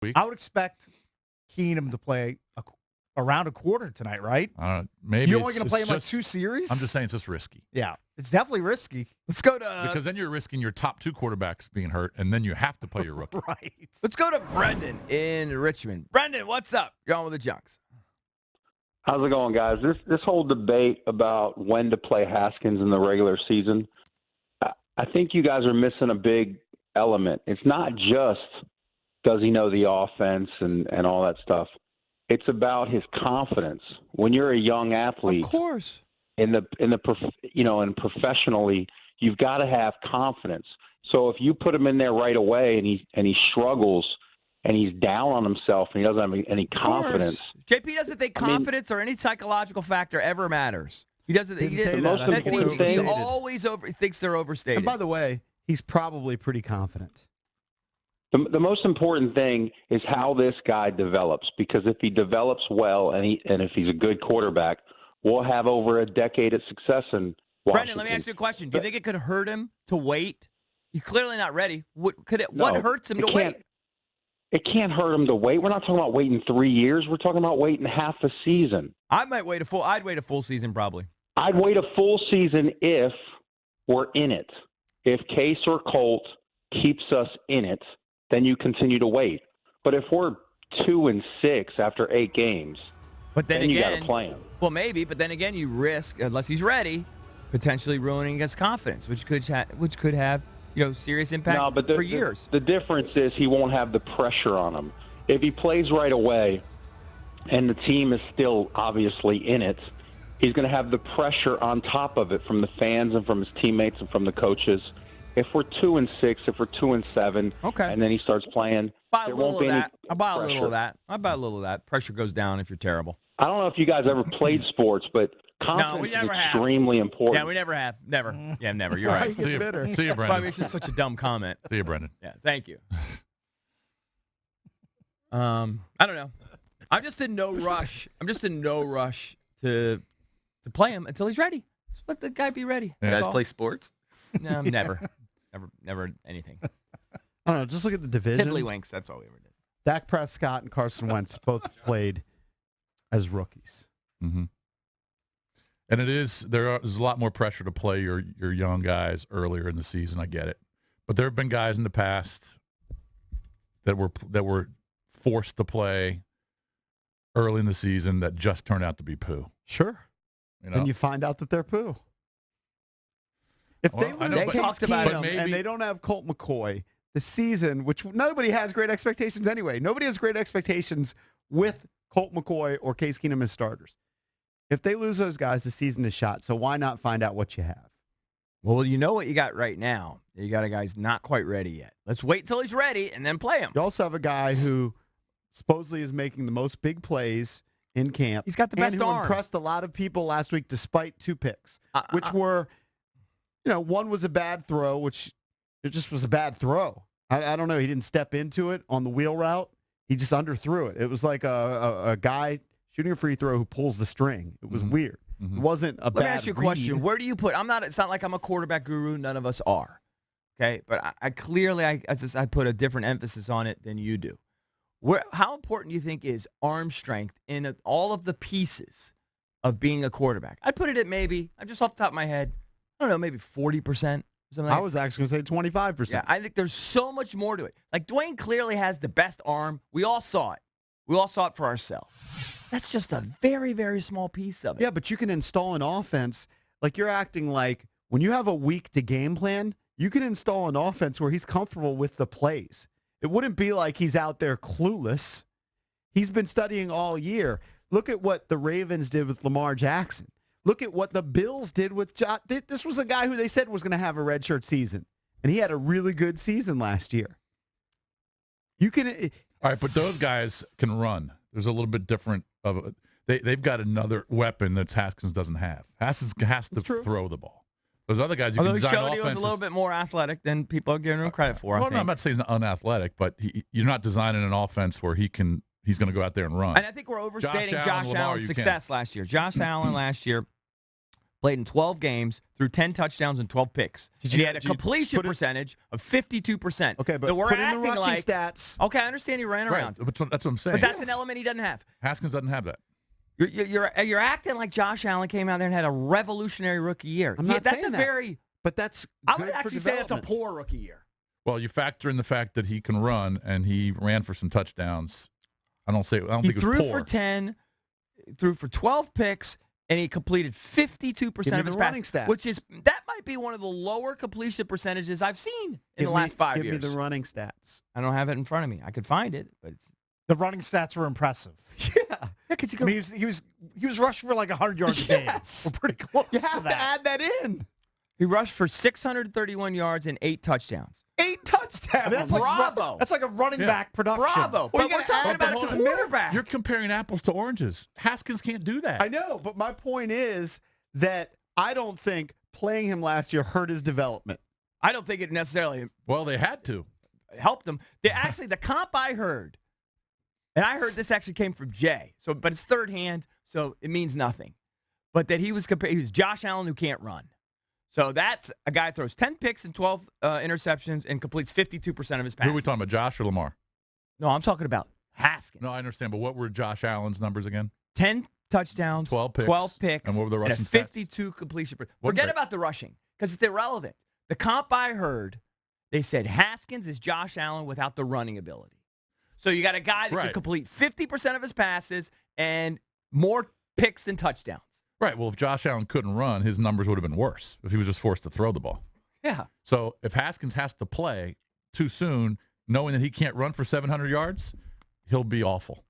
week. I would expect Keenum to play around a quarter tonight, right? Maybe You're only going to play him like 2 series? I'm just saying it's just risky. Yeah, it's definitely risky. Let's go to Because then you're risking your top 2 quarterbacks being hurt, and then you have to play your rookie. Right. Let's go to Brendan in Richmond. Brendan, what's up? You're on with the Junks. How's it going, guys? This whole debate about when to play Haskins in the regular season, I think you guys are missing a big element. It's not just does he know the offense and all that stuff. It's about his confidence. When you're a young athlete, Of course. and professionally, you've got to have confidence. So if you put him in there right away and he struggles and he's down on himself and he doesn't have any confidence. JP doesn't think confidence or any psychological factor ever matters. He doesn't. Didn't He say didn't. that. Most important He thing- always thinks they're overstated. And by the way, he's probably pretty confident. The most important thing is how this guy develops, because if he develops well and if he's a good quarterback, we'll have over a decade of success in Washington. Brendan, let me ask you a question. Do you think it could hurt him to wait? He's clearly not ready. What hurts him to wait? It can't hurt him to wait. We're not talking about waiting 3 years. We're talking about waiting half a season. I'd wait a full season probably. I'd wait a full season if we're in it. If Case or Colt keeps us in it, then you continue to wait. But if we're 2-6 after 8 games, But then you again, got to play him. Well, maybe, but then again, you risk, unless he's ready, potentially ruining his confidence, which could have serious impact for years. The difference is he won't have the pressure on him. If he plays right away and the team is still obviously in it, he's going to have the pressure on top of it from the fans and from his teammates and from the coaches. If we're 2-6, if we're 2-7, Okay. and then he starts playing, there won't be any I'll buy a little pressure. of that. I'll buy a little of that. Pressure goes down if you're terrible. I don't know if you guys ever played sports, but confidence is extremely important. Yeah, we never have. Never. Yeah, never. You're right. See you, Well, Brendan. it's just such a dumb comment. See you, Brendan. Yeah, thank you. I don't know. I'm just in no rush. To play him until he's ready. Just let the guy be ready. Yeah. You That's guys all. play sports? No, never anything. I don't know. Just look at the division. Tiddlywinks. That's all we ever did. Dak Prescott and Carson Wentz both played as rookies. Mm-hmm. And there's a lot more pressure to play your young guys earlier in the season. I get it, but there have been guys in the past that were forced to play early in the season that just turned out to be poo. Sure. And you find out that they're poo. If Well, I they know, lose but- Case talked about it, Keenum maybe- and they don't have Colt McCoy, the season, which nobody has great expectations anyway. Nobody has great expectations with Colt McCoy or Case Keenum as starters. If they lose those guys, the season is shot. So why not find out what you have? Well, you know what you got right now. You got a guy who's not quite ready yet. Let's wait till he's ready and then play him. You also have a guy who supposedly is making the most big plays in camp. He's got the best and who arm. impressed a lot of people last week despite 2 picks, which were, one was a bad throw, which it just was a bad throw. I don't know. He didn't step into it on the wheel route. He just underthrew it. It was like a guy shooting a free throw who pulls the string. It was weird. Mm-hmm. It wasn't a bad Let me ask you a read. question. Where do you put? It's not like I'm a quarterback guru. None of us are. Okay, but I clearly put a different emphasis on it than you do. How important do you think is arm strength in all of the pieces of being a quarterback? I'd put it at maybe, I'm just off the top of my head, I don't know, maybe 40%. Something I was actually going to say 25%. Yeah, I think there's so much more to it. Like, Dwayne clearly has the best arm. We all saw it. We all saw it for ourselves. That's just a very, very small piece of it. Yeah, but you can install an offense. Like, you're acting like when you have a week to game plan, you can install an offense where he's comfortable with the plays. It wouldn't be like he's out there clueless. He's been studying all year. Look at what the Ravens did with Lamar Jackson. Look at what the Bills did with Josh. This was a guy who they said was going to have a redshirt season, and he had a really good season last year. You can. All right, but those guys can run. There's a little bit different of it. They've got another weapon that Haskins doesn't have. Haskins has to throw the ball. Those other guys, you Although can he design showed he was a offenses. little bit more athletic than people are giving him credit for. Well, I think. I'm not saying he's unathletic, but you're not designing an offense where he's going to go out there and run. And I think we're overstating Josh Lamar, Allen's success last year. Josh Allen last year played in 12 games, threw 10 touchdowns and 12 picks. And he had a completion percentage of 52%. Okay, but so we're put in the acting rushing like stats. Okay, I understand he ran around. Right, that's what I'm saying. But that's an element he doesn't have. Haskins doesn't have that. You're acting like Josh Allen came out there and had a revolutionary rookie year. I'm not that's saying a that. very. But that's I good would for actually say that's a development. poor rookie year. Well, you factor in the fact that he can run and he ran for some touchdowns. I don't He think it was threw poor. for 10, threw for 12 picks, and he completed 52% of his running passes, stats. which is that might be one of the lower completion percentages I've seen in the last 5 years. Give me the running stats. I don't have it in front of me. I could find it, but it's The running stats were impressive. Yeah. because I mean, he was rushing for like 100 yards a game. Yes. We're pretty close You to have to that. add that in. he rushed for 631 yards and 8 touchdowns. 8 touchdowns. I mean, that's like Bravo. That's like a running Yeah. back production. Bravo. Well, But you we're gotta talking add about that a to the quarterback. You're comparing apples to oranges. Haskins can't do that. I know, but my point is that I don't think playing him last year hurt his development. I don't think it necessarily Well, they had to. helped him. The comp I heard, and I heard this actually came from Jay. But it's third hand, so it means nothing. But that he was Josh Allen who can't run. So that's a guy who throws 10 picks and 12 interceptions and completes 52% of his passes. Who are we talking about, Josh or Lamar? No, I'm talking about Haskins. No, I understand, but what were Josh Allen's numbers again? 10 touchdowns, 12 picks. And what were the rushing and a stats? 52 completion. What Forget rate? about the rushing because it's irrelevant. The comp I heard, they said Haskins is Josh Allen without the running ability. So you got a guy that Right. can complete 50% of his passes and more picks than touchdowns. Right. Well, if Josh Allen couldn't run, his numbers would have been worse if he was just forced to throw the ball. Yeah. So if Haskins has to play too soon, knowing that he can't run for 700 yards, he'll be awful.